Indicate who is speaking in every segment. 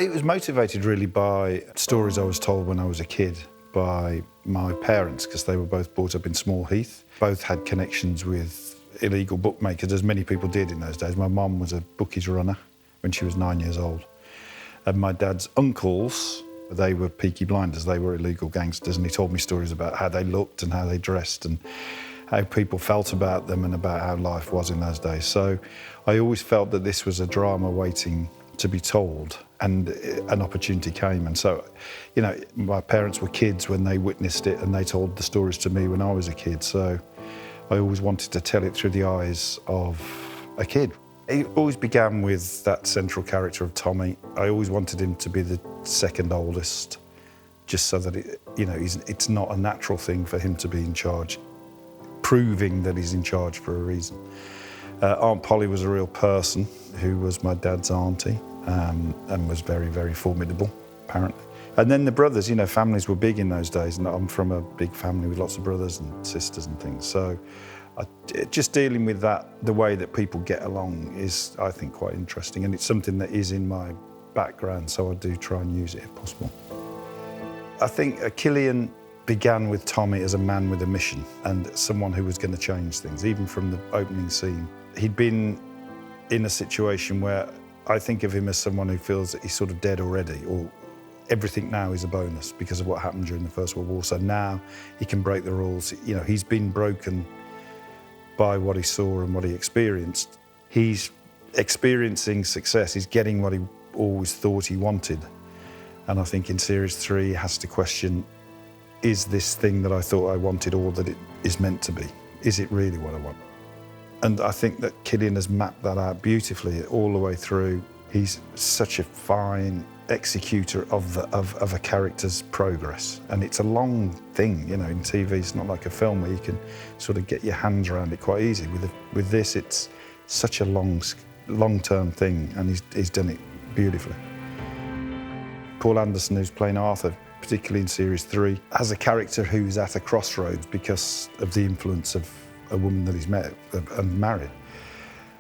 Speaker 1: It was motivated really by stories I was told when I was a kid by my parents, because they were both brought up in Small Heath. Both had connections with illegal bookmakers, as many people did in those days. My mum was a bookies runner when she was 9 years old. And my dad's uncles, they were Peaky Blinders, they were illegal gangsters, and he told me stories about how they looked and how they dressed and how people felt about them and about how life was in those days. So I always felt that this was a drama waiting to be told, and an opportunity came. And so, you know, my parents were kids when they witnessed it, and they told the stories to me when I was a kid. So I always wanted to tell it through the eyes of a kid. It always began with that central character of Tommy. I always wanted him to be the second oldest, just so that it's not a natural thing for him to be in charge, proving that he's in charge for a reason. Aunt Polly was a real person who was my dad's auntie, and was very, very formidable, apparently. And then the brothers, you know, families were big in those days, and I'm from a big family with lots of brothers and sisters and things. So just dealing with that, the way that people get along, is, I think, quite interesting. And it's something that is in my background, so I do try and use it if possible. I think Killian began with Tommy as a man with a mission and someone who was going to change things, even from the opening scene. He'd been in a situation where I think of him as someone who feels that he's sort of dead already, or everything now is a bonus because of what happened during the First World War. So now he can break the rules. You know, he's been broken by what he saw and what he experienced. He's experiencing success. He's getting what he always thought he wanted. And I think in Series 3 he has to question, is this thing that I thought I wanted all that it is meant to be? Is it really what I want? And I think that Killian has mapped that out beautifully all the way through. He's such a fine executor of a character's progress. And it's a long thing, you know, in TV, it's not like a film where you can sort of get your hands around it quite easy. With this, it's such a long-term thing, and he's done it beautifully. Paul Anderson, who's playing Arthur, particularly in Series 3, has a character who's at a crossroads because of the influence of a woman that he's met and married.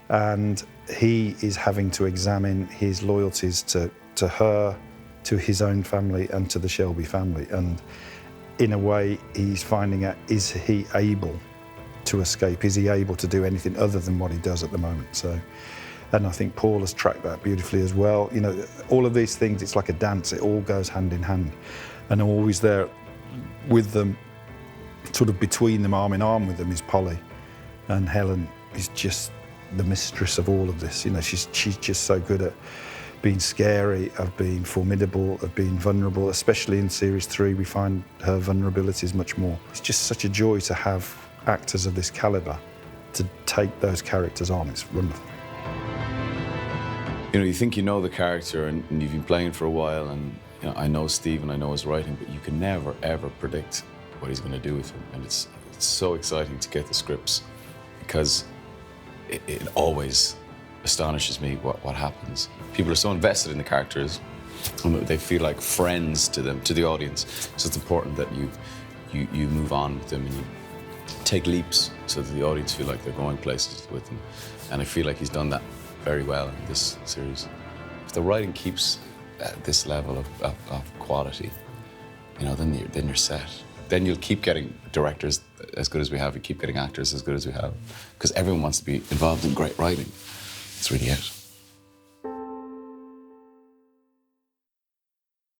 Speaker 1: And he is having to examine his loyalties to her, to his own family, and to the Shelby family. And in a way, he's finding out, is he able to escape? Is he able to do anything other than what he does at the moment? So, and I think Paul has tracked that beautifully as well. You know, all of these things, it's like a dance. It all goes hand in hand. And always there with them, sort of between them, arm in arm with them, is Polly. And Helen is just the mistress of all of this. You know, she's just so good at being scary, of being formidable, of being vulnerable. Especially in Series 3, we find her vulnerabilities much more. It's just such a joy to have actors of this calibre to take those characters on. It's wonderful.
Speaker 2: You know, you think you know the character and you've been playing for a while, and you know, I know Steve and I know his writing, but you can never, ever predict what he's going to do with him. And it's so exciting to get the scripts, because it always astonishes me what happens. People are so invested in the characters, and they feel like friends to them, to the audience. So it's important that you move on with them and you take leaps so that the audience feel like they're going places with them. And I feel like he's done that very well in this series. If the writing keeps at this level of quality, you know, then you're set. Then you'll keep getting directors as good as we have, you keep getting actors as good as we have, because everyone wants to be involved in great writing. It's really it.